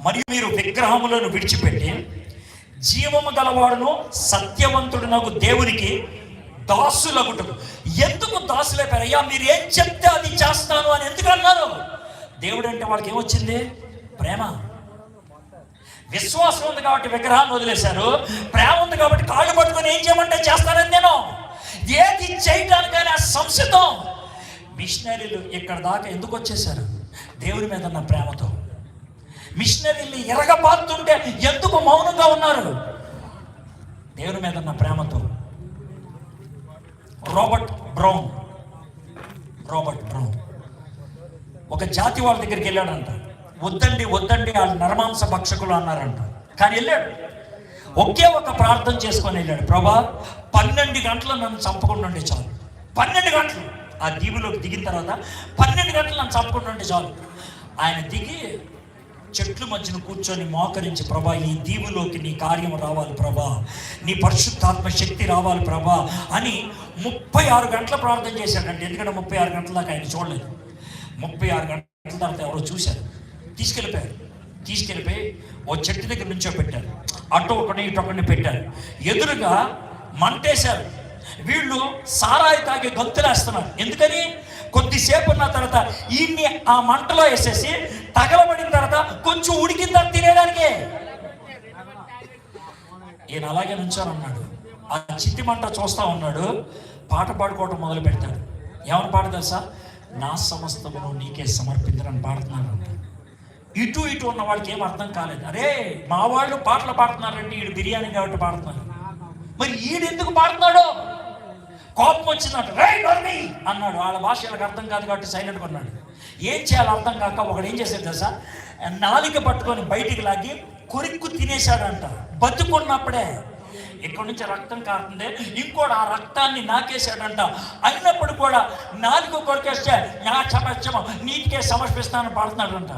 మరియు మీరు విగ్రహములను విడిచిపెట్టి జీవము గలవాడును సత్యవంతుడునగు దేవునికి దాసులగుటకు. ఎందుకు దాసులైపోయారు? అయ్యా మీరు ఏం చెప్తే అది చేస్తాను అని ఎందుకు అన్నారు? దేవుడు అంటే వాళ్ళకి ఏమొచ్చింది? ప్రేమ. విశ్వాసం ఉంది కాబట్టి విగ్రహాన్ని వదిలేశారు. ప్రేమ ఉంది కాబట్టి కాళ్ళు పట్టుకొని ఏం చేయమంటే చేస్తానని నేను ఏది చేయడానికైనా సంసిద్ధం. మిషనరీలు ఇక్కడ దాకా ఎందుకు వచ్చేసారు? దేవుని మీద ఉన్న ప్రేమతో. మిషనరీలు ఎరగబాతుంటే ఎందుకు మౌనంగా ఉన్నారు? దేవుని మీద ఉన్న ప్రేమతో. రాబర్ట్ బ్రౌన్ ఒక జాతి వాళ్ళ దగ్గరికి వెళ్ళాడంట. వద్దండి వాళ్ళు నరమాంస భక్షకులు అన్నారంట. కానీ వెళ్ళాడు, ఒకే ఒక ప్రార్థన చేసుకొని వెళ్ళాడు. ప్రభా 12 గంటలు నన్ను చంపకుండా ఉంటే చాలు. 12 గంటలు ఆ దీవులోకి దిగిన తర్వాత 12 గంటలు నన్ను చంపకుండా ఉంటే చాలు. ఆయన దిగి చెట్ల మధ్యన కూర్చొని మోకరించి, ప్రభా ఈ దీవులోకి నీ కార్యం రావాలి ప్రభా, నీ పరిశుద్ధాత్మ శక్తి రావాలి ప్రభా అని 36 గంటల ప్రార్థన చేశాడంటే. ఎందుకంటే 36 గంటల దాకా ఆయన చూడలేదు. 36 గంటల తర్వాత ఎవరో చూశారు, తీసుకెళ్ళిపోయి ఓ చెట్టు దగ్గర నుంచో పెట్టారు. అటు ఒకటి ఇటు ఒకటి పెట్టారు. ఎదురుగా మంటేశారు. వీళ్ళు సారాయి తాగి గొంతులేస్తున్నారు. ఎందుకని? కొద్దిసేపు ఉన్న తర్వాత ఈయన్ని ఆ మంటలో వేసేసి తగలబడిన తర్వాత కొంచెం ఉడికిన తర్వాత తినేదానికి. ఈయన అలాగే నుంచోనన్నాడు. ఆ చిత్తి మంట చూస్తా ఉన్నాడు. పాట పాడుకోవటం మొదలు పెడతాడు. ఏమని పాట తెలుసా? నా సమస్తమును నీకే సమర్పించడానికి పాడుతున్నాడు. ఇటు ఉన్న వాళ్ళకి ఏం అర్థం కాలేదు. అరే మా వాళ్ళు పాటలు పాడుతున్నారంటే ఈడు బిర్యానీ కాబట్టి పాడుతున్నారు. మరి ఈడు ఎందుకు పాడుతున్నాడు? కోపం వచ్చిందంట. రే నోర్మి అన్నాడు. వాళ్ళ భాష వాళ్ళకి అర్థం కాదు కాబట్టి సైలెంట్గా ఉన్నాడు. ఏం చేయాలో అర్థం కాక ఒకడు ఏం చేశాడు తెలుసా? నాలిక పట్టుకొని బయటికి లాగి కొరిక్కు తినేశాడంట. బతుకున్నప్పుడే ఇక్కడ నుంచి రక్తం కారుతుంది. ఇంకోటి ఆ రక్తాన్ని నాకేశాడంట. అయినప్పుడు కూడా నాలుగు కొరికేస్తే నా సమస్యము నీటికే సమర్పిస్తానని పాడుతున్నాడంట.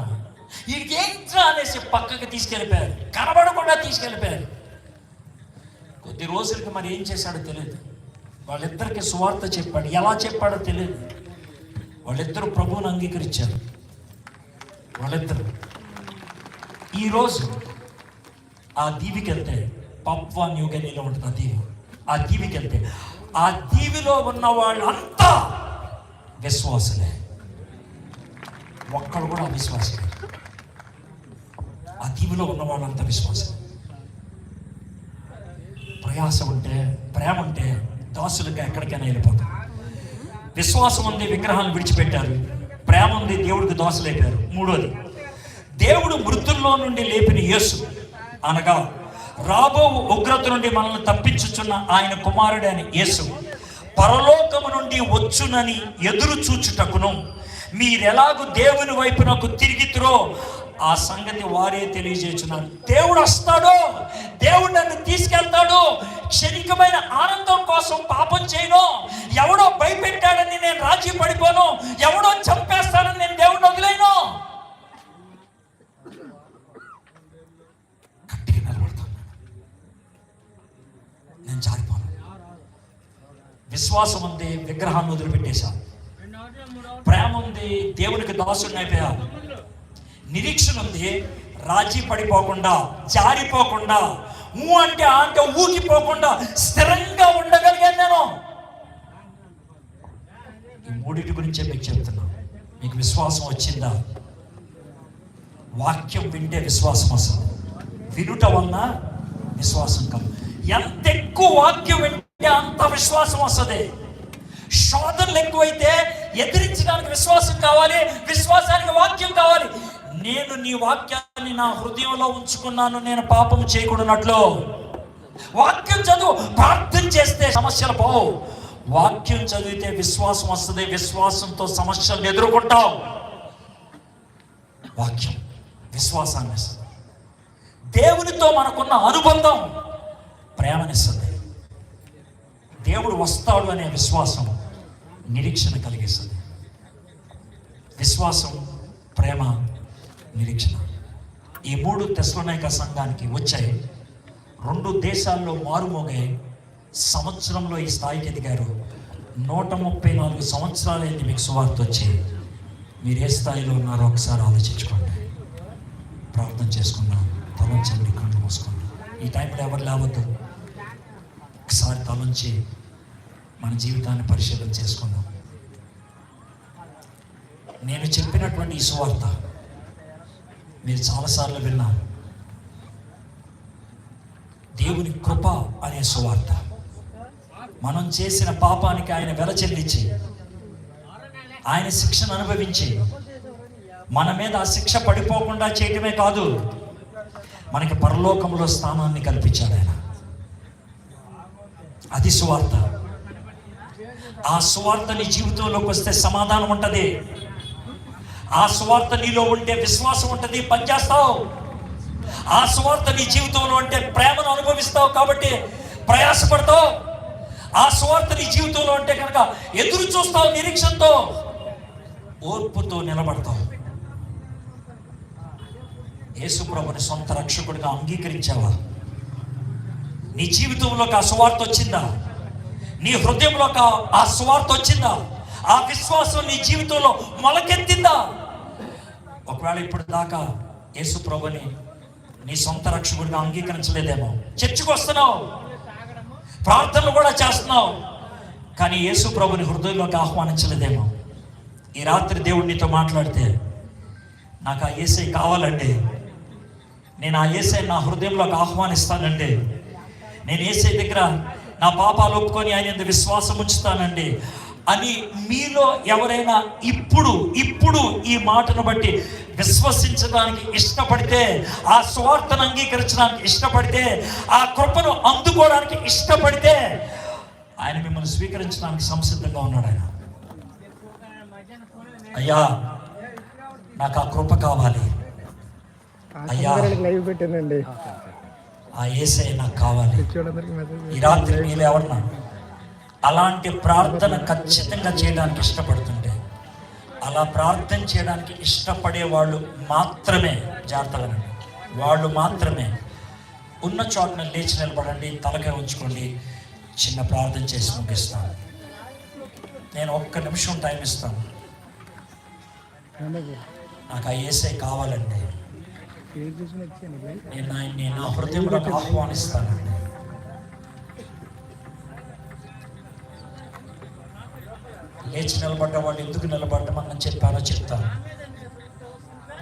వీడికి ఏంట్రా అనేసి పక్కకి తీసుకెళ్ళిపోయారు. కనబడకుండా తీసుకెళ్ళిపోయారు. కొద్ది రోజులకి మరి ఏం చేశాడో తెలియదు. వాళ్ళిద్దరికి సువార్త చెప్పాడు. ఎలా చెప్పాడో తెలియదు. వాళ్ళిద్దరూ ప్రభువుని అంగీకరించారు. వాళ్ళిద్దరు ఈరోజు ఆ దీవికి వెళ్తే, పప్వా న్యూగినీలో ఉంటుంది ఆ దీవి. ఆ దీవికి వెళ్తే ఆ దీవిలో ఉన్న వాళ్ళంతా విశ్వాసులే. ఒక్కడు కూడా అవిశ్వాసులే. ఆ దీవిలో ఉన్న వాళ్ళంతా విశ్వాసం. ప్రయాసం ఉంటే, ప్రేమ ఉంటే దాసులుగా ఎక్కడికైనా వెళ్ళిపోతారు. విశ్వాసం ఉంది, విగ్రహాన్ని విడిచిపెట్టారు. ప్రేమ ఉంది, దేవుడికి దాసులైపోయారు. మూడోది, దేవుడు మృతుల్లో నుండి లేపిన యేసు అనగా రాబో ఉగ్రత నుండి మనల్ని తప్పించుచున్న ఆయన కుమారుడైన యేసు పరలోకము నుండి వచ్చునని ఎదురు చూచుటకును మీరెలాగూ దేవుని వైపునకు తిరిగితురో ఆ సంగతి వారే తెలియజేస్తున్నారు. దేవుడు వస్తాడు, దేవుడు నన్ను తీసుకెళ్తాడు. క్షణికమైన ఆనందం కోసం పాపం చేయను. ఎవడో భయపెట్టాడని నేను రాజీ పడిపోను. ఎవడో చంపేస్తాడని నేను దేవుడిని వదిలేను. గట్టిగా నిలబడతాను. నేను జారిపోను. విశ్వాసం ఉంది, విగ్రహాన్ని వదిలిపెట్టేశాను. ప్రేమ ఉంది, దేవునికి దాసుడిని అయిపోయా. నిరీక్షణ ఉంది, రాజీ పడిపోకుండా, జారిపోకుండా, అంటే ఊగిపోకుండా స్థిరంగా ఉండగలిగాను నేను. ఈ మూడింటి గురించే మీకు చెప్తున్నాను. మీకు విశ్వాసం వచ్చిందా? వాక్యం వింటే విశ్వాసం వస్తుంది. వినుట వలన విశ్వాసం కాదు. ఎంత ఎక్కువ వాక్యం వింటే అంత విశ్వాసం వస్తుంది. శోధనలు ఎక్కువైతే ఎదిరించడానికి విశ్వాసం కావాలి, విశ్వాసానికి వాక్యం కావాలి. నేను నీ వాక్యాన్ని నా హృదయంలో ఉంచుకున్నాను, నేను పాపం చేయకూడనట్లు. వాక్యం చదువు, ప్రార్థన చేస్తే సమస్యలు పోవు. వాక్యం చదివితే విశ్వాసం వస్తుంది. విశ్వాసంతో సమస్యలను ఎదుర్కొంటావు. వాక్యం విశ్వాసాన్ని ఇస్తుంది. దేవునితో మనకున్న అనుబంధం ప్రేమనిస్తుంది. దేవుడు వస్తాడు అనే విశ్వాసం నిరీక్షణ కలిగిస్తుంది. విశ్వాసం, ప్రేమ, నిరీక్షణ. ఈ 3 తెస్సలోనిక సంఘానికి వచ్చాయి. 2 దేశాల్లో మారుమోగాయి. సంవత్సరంలో ఈ స్థాయికి ఎదిగారు. 134 సంవత్సరాలైంది మీకు సువార్త వచ్చి. మీరు ఏ స్థాయిలో ఉన్నారో ఒకసారి ఆలోచించుకోండి. ప్రార్థన చేసుకున్నాం. తలంచండి, కళ్ళు మూసుకోండి. ఈ టైంలో ఎవరు లేవద్దు. ఒకసారి తలంచి మన జీవితాన్ని పరిశీలన చేసుకుందాం. నేను చెప్పినటువంటి ఈ సువార్త మీరు చాలాసార్లు విన్నారు. దేవుని కృప అనే సువార్త. మనం చేసిన పాపానికి ఆయన వెల చెల్లించి, ఆయన శిక్షను అనుభవించి, మన మీద ఆ శిక్ష పడిపోకుండా చేయటమే కాదు, మనకి పరలోకంలో స్థానాన్ని కల్పించాడు ఆయన. అది సువార్త. ఆ సువార్త నీ జీవితంలోకి వస్తే సమాధానం ఉంటుంది. ఆ సువార్త నీలో ఉంటే విశ్వాసం ఉంటుంది, పనిచేస్తావు. ఆ సువార్త నీ జీవితంలో ఉంటే ప్రేమను అనుభవిస్తావు, కాబట్టి ప్రయాసపడతావు. ఆ సువార్త నీ జీవితంలో ఉంటే కనుక ఎదురు చూస్తావు, నిరీక్షణతో, ఓర్పుతో నిలబడతావు. యేసు ప్రభుని సొంత రక్షకుడిగా అంగీకరించావా? నీ జీవితంలోకి ఆ సువార్త వచ్చిందా? నీ హృదయంలోకి ఆ సువార్త వచ్చిందా? ఆ విశ్వాసం నీ జీవితంలో మొలకెత్తిందా? ఒకవేళ ఇప్పుడు దాకా యేసు ప్రభుని నీ సొంత రక్షకుడిగా అంగీకరించలేదేమో. చర్చికి వస్తున్నావు, ప్రార్థనలు కూడా చేస్తున్నావు, కానీ యేసు ప్రభుని హృదయంలోకి ఆహ్వానించలేదేమో. ఈ రాత్రి దేవుడు నీతో మాట్లాడితే, నాకు ఆ యేసయ్య కావాలండి, నేను ఆ యేసయ్య నా హృదయంలోకి ఆహ్వానిస్తానండి, నేను యేసయ్య దగ్గర నా పాపాలు ఒప్పుకొని ఆయన యందు విశ్వాసం ఉంచుతానండి అని మీలో ఎవరైనా ఇప్పుడు ఈ మాటను బట్టి విశ్వసించడానికి ఇష్టపడితే, ఆ స్వార్థను అంగీకరించడానికి ఇష్టపడితే, ఆ కృపను అందుకోవడానికి ఇష్టపడితే, ఆయన మిమ్మల్ని స్వీకరించడానికి సంసిద్ధంగా ఉన్నాడు. ఆయన, అయ్యా నాకు ఆ కృప కావాలి, అయ్యా ఆ యేసయ్య నాకు కావాలి. ఈ రాత్రి మీరు ఎవరన్నా అలాంటి ప్రార్థన ఖచ్చితంగా చేయడానికి ఇష్టపడుతుంటే, అలా ప్రార్థన చేయడానికి ఇష్టపడే వాళ్ళు మాత్రమే, జాగ్రత్తగా వాళ్ళు మాత్రమే ఉన్న చోటన లేచి నిలబడండి, తలకాయ ఉంచుకోండి, చిన్న ప్రార్థన చేసి ముగిస్తాను. నేను 1 నిమిషం టైం ఇస్తాను. నాకు ఆ యేసయ్య కావాలండి, నేను ఆయన్ని నా హృదయంలో ఆహ్వానిస్తానండి. లేచి నిలబడ్డ వాళ్ళు ఎందుకు నిలబడ్డమని చెప్పానో చెప్తాను.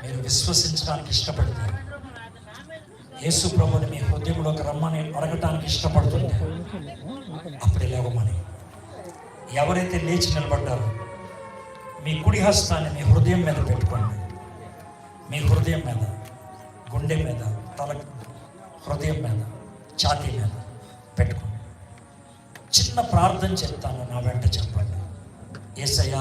మీరు విశ్వసించడానికి ఇష్టపడితే, యేసు ప్రభుని మీ హృదయంలోకి రమ్మని అడగటానికి ఇష్టపడుతుంటే అప్పుడే లేవమని. ఎవరైతే లేచి నిలబడ్డారో మీ కుడి హస్తాన్ని మీ హృదయం మీద పెట్టుకోండి. మీ హృదయం మీద, గుండె మీద, తల, హృదయం మీద, ఛాతీ మీద పెట్టుకోండి. చిన్న ప్రార్థన చెప్తాను, నా వెంట చెప్పండి. యేసయ్యా